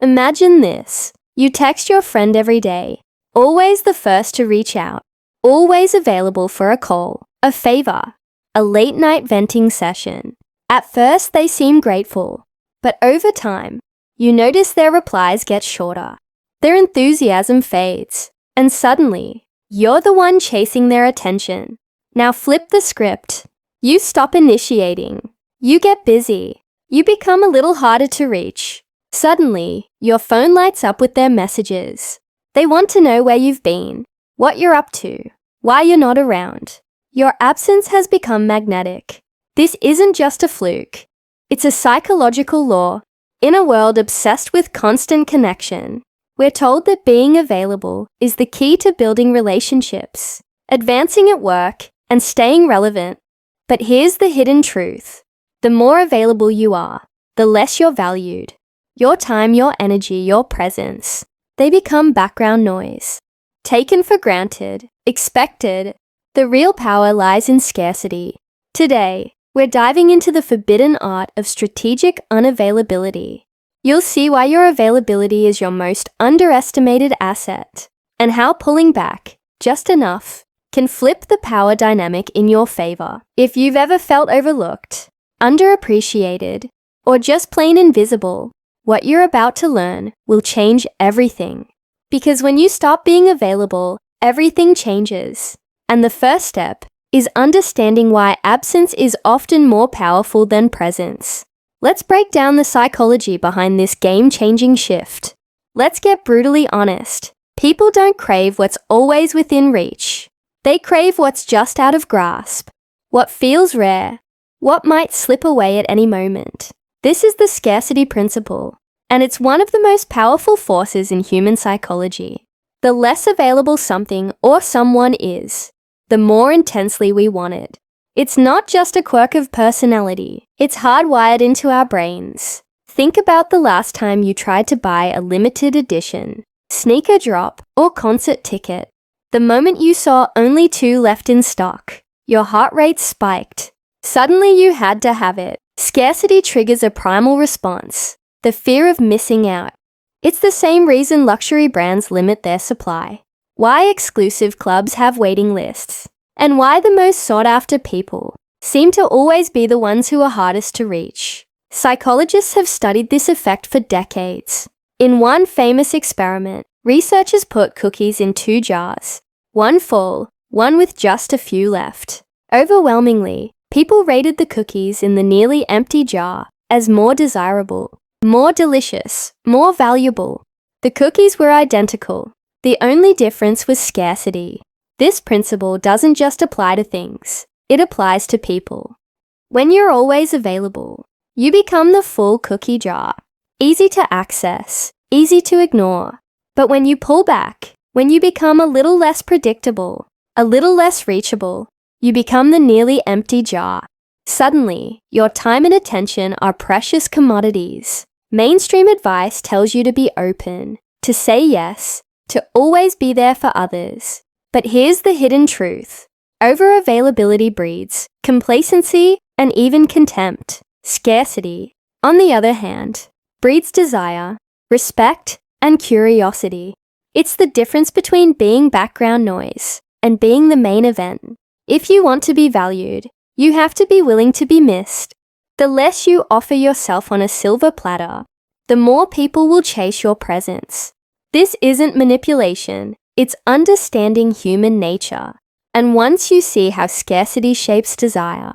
Imagine this. You text your friend every day, always the first to reach out, always available for a call, a favor, a late-night venting session. At first, they seem grateful, but over time, you notice their replies get shorter. Their enthusiasm fades, and suddenly, you're the one chasing their attention. Now flip the script. You stop initiating. You get busy. You become a little harder to reach. Suddenly, your phone lights up with their messages. They want to know where you've been, what you're up to, why you're not around. Your absence has become magnetic. This isn't just a fluke. It's a psychological law. In a world obsessed with constant connection, we're told that being available is the key to building relationships, advancing at work, and staying relevant. But here's the hidden truth. The more available you are, the less you're valued. Your time, your energy, your presence, they become background noise. Taken for granted, expected. The real power lies in scarcity. Today, we're diving into the forbidden art of strategic unavailability. You'll see why your availability is your most underestimated asset, and how pulling back, just enough, can flip the power dynamic in your favor. If you've ever felt overlooked, underappreciated, or just plain invisible, what you're about to learn will change everything. Because when you stop being available, everything changes. And the first step is understanding why absence is often more powerful than presence. Let's break down the psychology behind this game-changing shift. Let's get brutally honest. People don't crave what's always within reach. They crave what's just out of grasp, what feels rare, what might slip away at any moment. This is the scarcity principle, and it's one of the most powerful forces in human psychology. The less available something or someone is, the more intensely we want it. It's not just a quirk of personality, it's hardwired into our brains. Think about the last time you tried to buy a limited edition sneaker drop or concert ticket. The moment you saw only 2 left in stock, your heart rate spiked. Suddenly you had to have it. Scarcity triggers a primal response, the fear of missing out. It's the same reason luxury brands limit their supply, why exclusive clubs have waiting lists, and why the most sought-after people seem to always be the ones who are hardest to reach. Psychologists have studied this effect for decades. In one famous experiment, researchers put cookies in 2 jars, one full, one with just a few left. Overwhelmingly, people rated the cookies in the nearly empty jar as more desirable, more delicious, more valuable. The cookies were identical. The only difference was scarcity. This principle doesn't just apply to things, it applies to people. When you're always available, you become the full cookie jar. Easy to access, easy to ignore. But when you pull back, when you become a little less predictable, a little less reachable, you become the nearly empty jar. Suddenly, your time and attention are precious commodities. Mainstream advice tells you to be open, to say yes, to always be there for others. But here's the hidden truth. Over-availability breeds complacency and even contempt. Scarcity, on the other hand, breeds desire, respect, and curiosity. It's the difference between being background noise and being the main event. If you want to be valued, you have to be willing to be missed. The less you offer yourself on a silver platter, the more people will chase your presence. This isn't manipulation, it's understanding human nature. And once you see how scarcity shapes desire,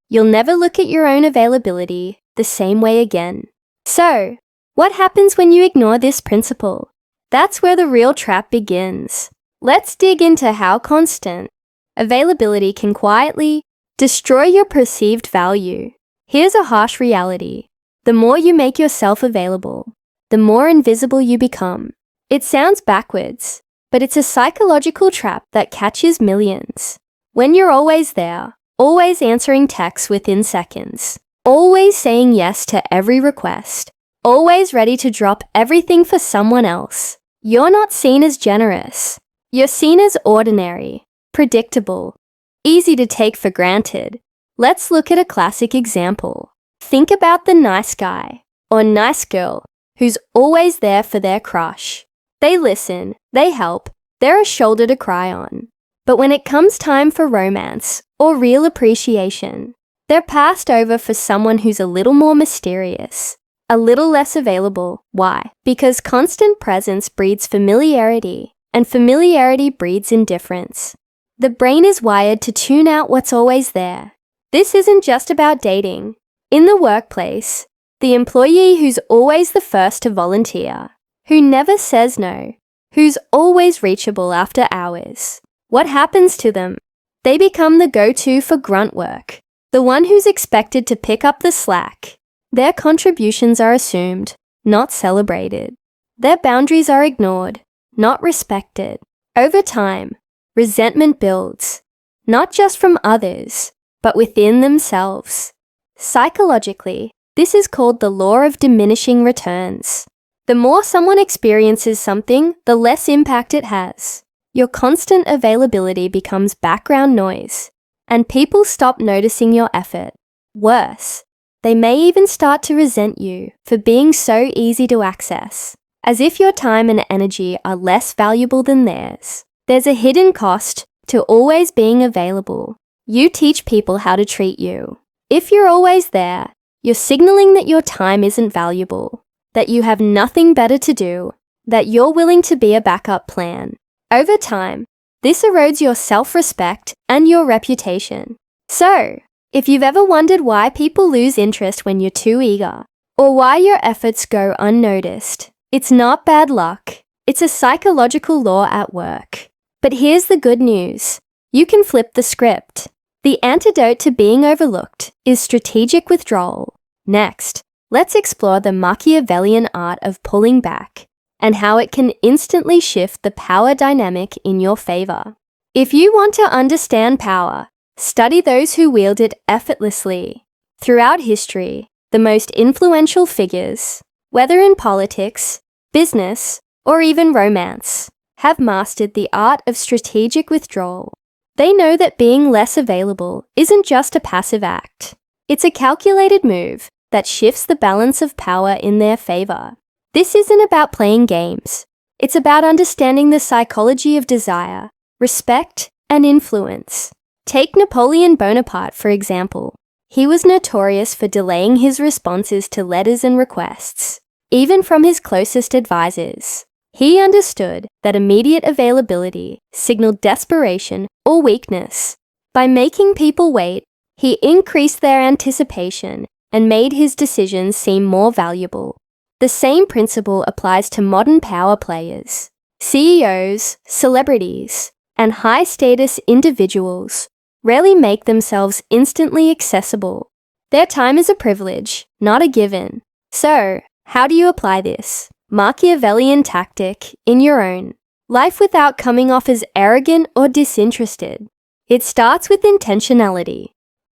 you'll never look at your own availability the same way again. So, what happens when you ignore this principle? That's where the real trap begins. Let's dig into how constant availability can quietly destroy your perceived value. Here's a harsh reality. The more you make yourself available, the more invisible you become. It sounds backwards, but it's a psychological trap that catches millions. When you're always there, always answering texts within seconds, always saying yes to every request, always ready to drop everything for someone else, you're not seen as generous. You're seen as ordinary, predictable, easy to take for granted. Let's look at a classic example. Think about the nice guy or nice girl who's always there for their crush. They listen, they help, they're a shoulder to cry on. But when it comes time for romance or real appreciation, they're passed over for someone who's a little more mysterious, a little less available. Why? Because constant presence breeds familiarity, and familiarity breeds indifference. The brain is wired to tune out what's always there. This isn't just about dating. In the workplace, the employee who's always the first to volunteer, who never says no, who's always reachable after hours. What happens to them? They become the go-to for grunt work, the one who's expected to pick up the slack. Their contributions are assumed, not celebrated. Their boundaries are ignored, not respected. Over time, resentment builds, not just from others, but within themselves. Psychologically, this is called the law of diminishing returns. The more someone experiences something, the less impact it has. Your constant availability becomes background noise, and people stop noticing your effort. Worse, they may even start to resent you for being so easy to access, as if your time and energy are less valuable than theirs. There's a hidden cost to always being available. You teach people how to treat you. If you're always there, you're signaling that your time isn't valuable, that you have nothing better to do, that you're willing to be a backup plan. Over time, this erodes your self-respect and your reputation. So, if you've ever wondered why people lose interest when you're too eager, or why your efforts go unnoticed, it's not bad luck. It's a psychological law at work. But here's the good news. You can flip the script. The antidote to being overlooked is strategic withdrawal. Next, let's explore the Machiavellian art of pulling back and how it can instantly shift the power dynamic in your favor. If you want to understand power, study those who wield it effortlessly. Throughout history, the most influential figures, whether in politics, business, or even romance, have mastered the art of strategic withdrawal. They know that being less available isn't just a passive act. It's a calculated move that shifts the balance of power in their favor. This isn't about playing games. It's about understanding the psychology of desire, respect, and influence. Take Napoleon Bonaparte, for example. He was notorious for delaying his responses to letters and requests, even from his closest advisors. He understood that immediate availability signaled desperation or weakness. By making people wait, he increased their anticipation and made his decisions seem more valuable. The same principle applies to modern power players. CEOs, celebrities, and high-status individuals rarely make themselves instantly accessible. Their time is a privilege, not a given. So, how do you apply this Machiavellian tactic in your own life without coming off as arrogant or disinterested? It starts with intentionality.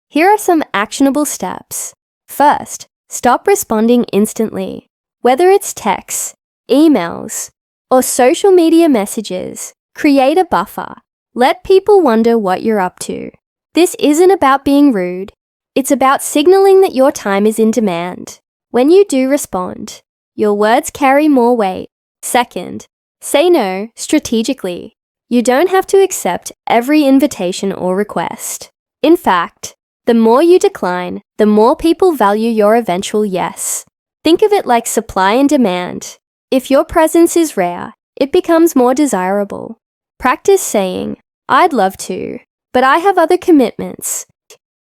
Here are some actionable steps. First, stop responding instantly. Whether it's texts, emails, or social media messages, create a buffer. Let people wonder what you're up to. This isn't about being rude. It's about signaling that your time is in demand. When you do respond, your words carry more weight. Second, say no strategically. You don't have to accept every invitation or request. In fact, the more you decline, the more people value your eventual yes. Think of it like supply and demand. If your presence is rare, it becomes more desirable. Practice saying, "I'd love to, but I have other commitments,"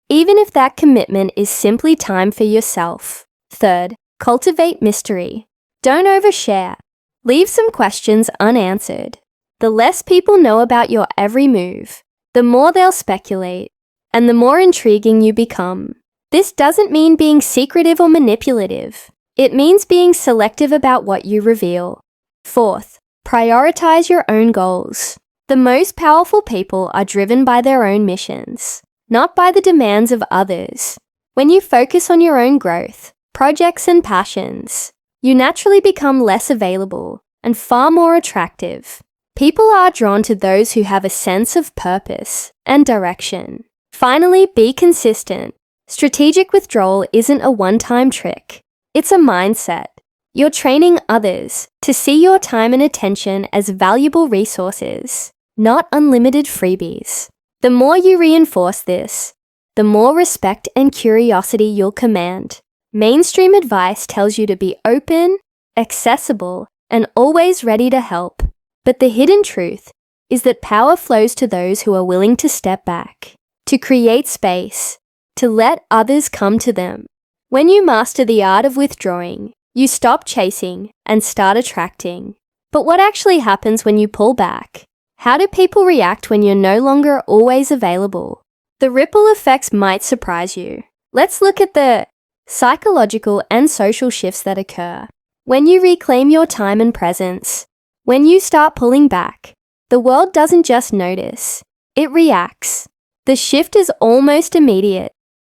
even if that commitment is simply time for yourself. Third, cultivate mystery. Don't overshare. Leave some questions unanswered. The less people know about your every move, the more they'll speculate, and the more intriguing you become. This doesn't mean being secretive or manipulative. It means being selective about what you reveal. Fourth, prioritize your own goals. The most powerful people are driven by their own missions, not by the demands of others. When you focus on your own growth, projects, and passions, you naturally become less available and far more attractive. People are drawn to those who have a sense of purpose and direction. Finally, be consistent. Strategic withdrawal isn't a one-time trick. It's a mindset. You're training others to see your time and attention as valuable resources, not unlimited freebies. The more you reinforce this, the more respect and curiosity you'll command. Mainstream advice tells you to be open, accessible, and always ready to help. But the hidden truth is that power flows to those who are willing to step back, to create space, to let others come to them. When you master the art of withdrawing, you stop chasing and start attracting. But what actually happens when you pull back? How do people react when you're no longer always available? The ripple effects might surprise you. Let's look at the psychological and social shifts that occur. When you reclaim your time and presence, when you start pulling back, the world doesn't just notice, it reacts. The shift is almost immediate,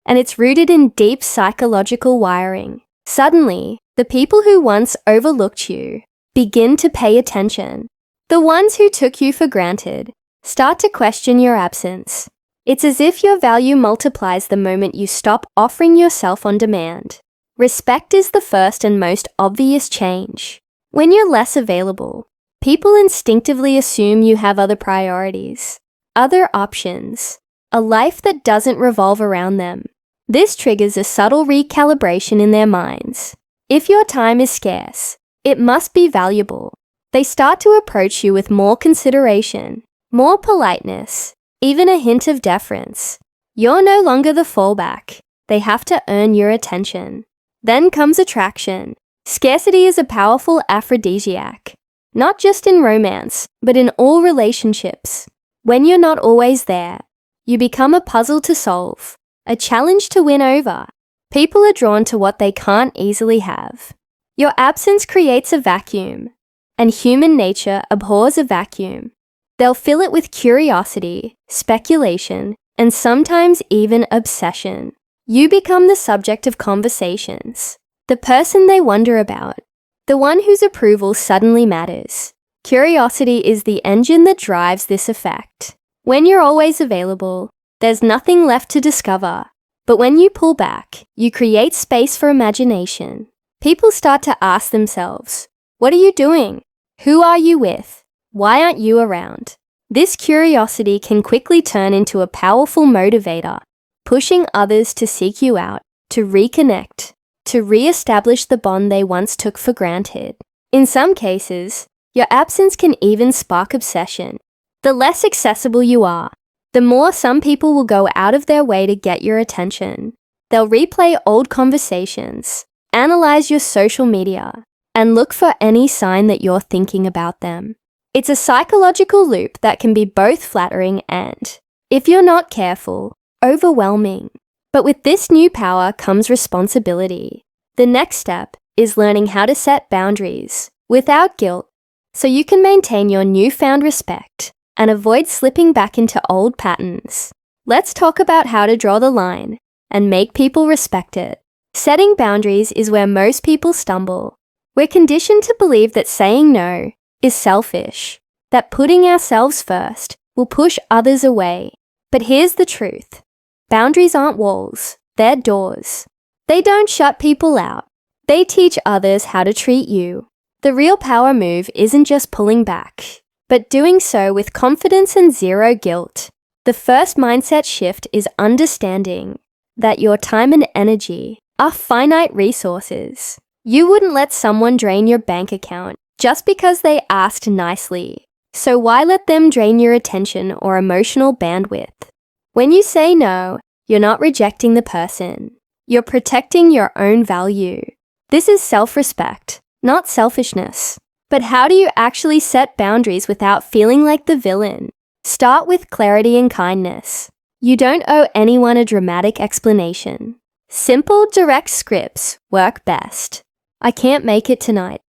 and it's rooted in deep psychological wiring. Suddenly, the people who once overlooked you begin to pay attention. The ones who took you for granted start to question your absence. It's as if your value multiplies the moment you stop offering yourself on demand. Respect is the first and most obvious change. When you're less available, people instinctively assume you have other priorities, other options, a life that doesn't revolve around them. This triggers a subtle recalibration in their minds. If your time is scarce, it must be valuable. They start to approach you with more consideration, more politeness, even a hint of deference. You're no longer the fallback. They have to earn your attention. Then comes attraction. Scarcity is a powerful aphrodisiac, not just in romance, but in all relationships. When you're not always there, you become a puzzle to solve, a challenge to win over. People are drawn to what they can't easily have. Your absence creates a vacuum, and human nature abhors a vacuum. They'll fill it with curiosity, speculation, and sometimes even obsession. You become the subject of conversations, the person they wonder about, the one whose approval suddenly matters. Curiosity is the engine that drives this effect. When you're always available, there's nothing left to discover. But when you pull back, you create space for imagination. People start to ask themselves, what are you doing? Who are you with? Why aren't you around? This curiosity can quickly turn into a powerful motivator, pushing others to seek you out, to reconnect, to re-establish the bond they once took for granted. In some cases, your absence can even spark obsession. The less accessible you are, the more some people will go out of their way to get your attention. They'll replay old conversations, analyze your social media, and look for any sign that you're thinking about them. It's a psychological loop that can be both flattering and, if you're not careful, overwhelming. But with this new power comes responsibility. The next step is learning how to set boundaries without guilt so you can maintain your newfound respect and avoid slipping back into old patterns. Let's talk about how to draw the line and make people respect it. Setting boundaries is where most people stumble. We're conditioned to believe that saying no is selfish, that putting ourselves first will push others away. But here's the truth. Boundaries aren't walls, they're doors. They don't shut people out. They teach others how to treat you. The real power move isn't just pulling back, but doing so with confidence and zero guilt. The first mindset shift is understanding that your time and energy are finite resources. You wouldn't let someone drain your bank account just because they asked nicely. So why let them drain your attention or emotional bandwidth? When you say no, you're not rejecting the person. You're protecting your own value. This is self-respect, not selfishness. But how do you actually set boundaries without feeling like the villain? Start with clarity and kindness. You don't owe anyone a dramatic explanation. Simple, direct scripts work best. I can't make it tonight,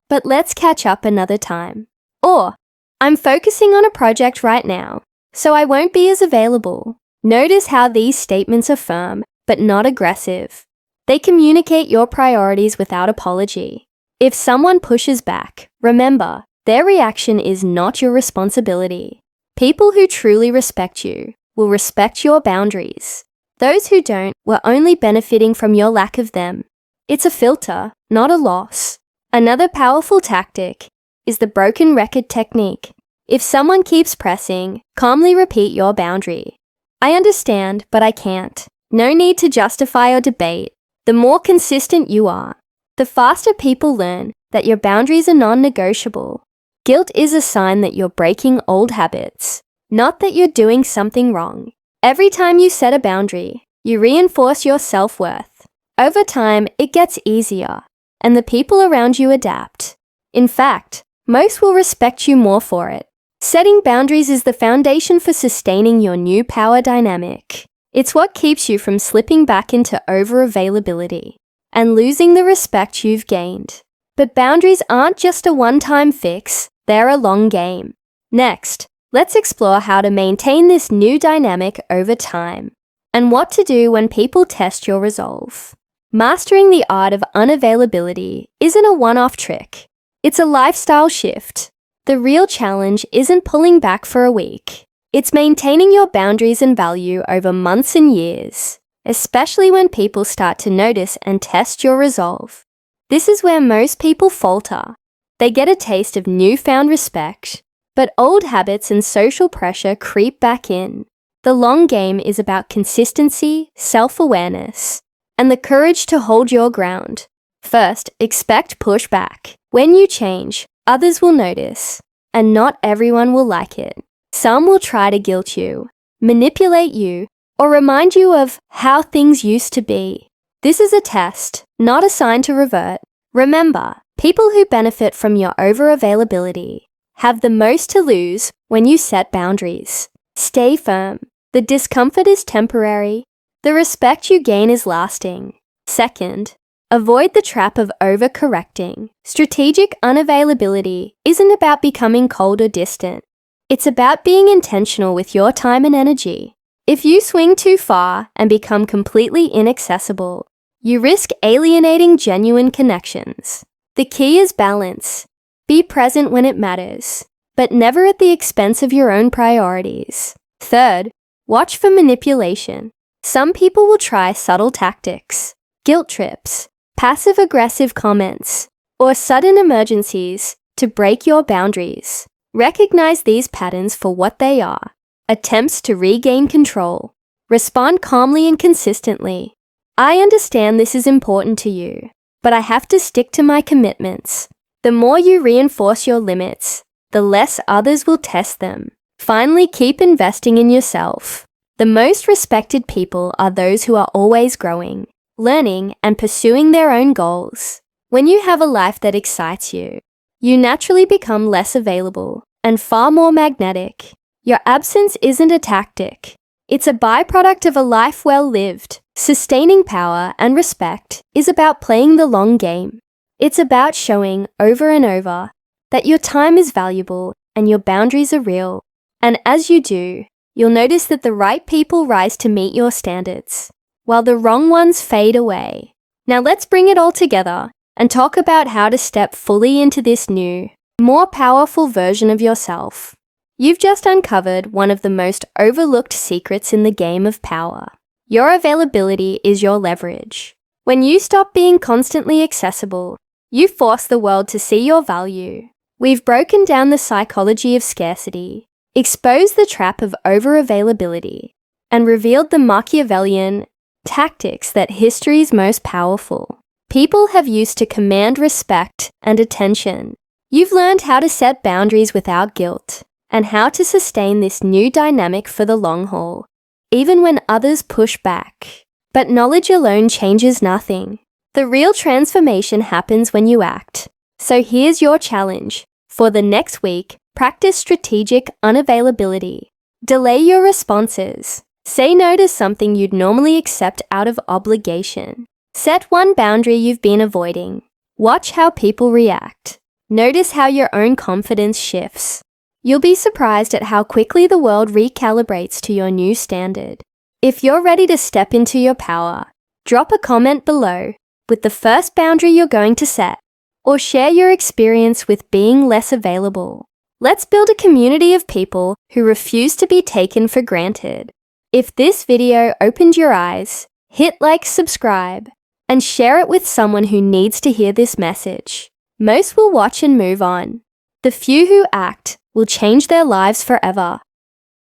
but let's catch up another time. Or, I'm focusing on a project right now, so I won't be as available. Notice how these statements are firm, but not aggressive. They communicate your priorities without apology. If someone pushes back, remember, their reaction is not your responsibility. People who truly respect you will respect your boundaries. Those who don't were only benefiting from your lack of them. It's a filter, not a loss. Another powerful tactic is the broken record technique. If someone keeps pressing, calmly repeat your boundary. I understand, but I can't. No need to justify or debate. The more consistent you are, the faster people learn that your boundaries are non-negotiable. Guilt is a sign that you're breaking old habits, not that you're doing something wrong. Every time you set a boundary, you reinforce your self-worth. Over time, it gets easier, and the people around you adapt. In fact, most will respect you more for it. Setting boundaries is the foundation for sustaining your new power dynamic. It's what keeps you from slipping back into over-availability and losing the respect you've gained. But boundaries aren't just a one-time fix, they're a long game. Next, let's explore how to maintain this new dynamic over time and what to do when people test your resolve. Mastering the art of unavailability isn't a one-off trick. It's a lifestyle shift. The real challenge isn't pulling back for a week. It's maintaining your boundaries and value over months and years, especially when people start to notice and test your resolve. This is where most people falter. They get a taste of newfound respect, but old habits and social pressure creep back in. The long game is about consistency, self-awareness, and the courage to hold your ground. First, expect pushback. When you change, others will notice, and not everyone will like it. Some will try to guilt you, manipulate you, or remind you of how things used to be. This is a test, not a sign to revert. Remember, people who benefit from your over-availability have the most to lose when you set boundaries. Stay firm. The discomfort is temporary. The respect you gain is lasting. Second, avoid the trap of overcorrecting. Strategic unavailability isn't about becoming cold or distant. It's about being intentional with your time and energy. If you swing too far and become completely inaccessible, you risk alienating genuine connections. The key is balance. Be present when it matters, but never at the expense of your own priorities. Third, watch for manipulation. Some people will try subtle tactics, guilt trips, passive-aggressive comments, or sudden emergencies to break your boundaries. Recognize these patterns for what they are: attempts to regain control. Respond calmly and consistently. I understand this is important to you, but I have to stick to my commitments. The more you reinforce your limits, the less others will test them. Finally, keep investing in yourself. The most respected people are those who are always growing, learning, and pursuing their own goals. When you have a life that excites you, you naturally become less available and far more magnetic. Your absence isn't a tactic. It's a byproduct of a life well lived. Sustaining power and respect is about playing the long game. It's about showing over and over that your time is valuable and your boundaries are real. And as you do, you'll notice that the right people rise to meet your standards, while the wrong ones fade away. Now let's bring it all together and talk about how to step fully into this new, more powerful version of yourself. You've just uncovered one of the most overlooked secrets in the game of power. Your availability is your leverage. When you stop being constantly accessible, you force the world to see your value. We've broken down the psychology of scarcity, exposed the trap of over-availability, and revealed the Machiavellian tactics that history's most powerful people have used to command respect and attention. You've learned how to set boundaries without guilt, and how to sustain this new dynamic for the long haul, even when others push back. But knowledge alone changes nothing. The real transformation happens when you act. So here's your challenge. For the next week, practice strategic unavailability. Delay your responses. Say no to something you'd normally accept out of obligation. Set one boundary you've been avoiding. Watch how people react. Notice how your own confidence shifts. You'll be surprised at how quickly the world recalibrates to your new standard. If you're ready to step into your power, drop a comment below with the first boundary you're going to set, or share your experience with being less available. Let's build a community of people who refuse to be taken for granted. If this video opened your eyes, hit like, subscribe, and share it with someone who needs to hear this message. Most will watch and move on. The few who act will change their lives forever.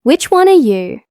Which one are you?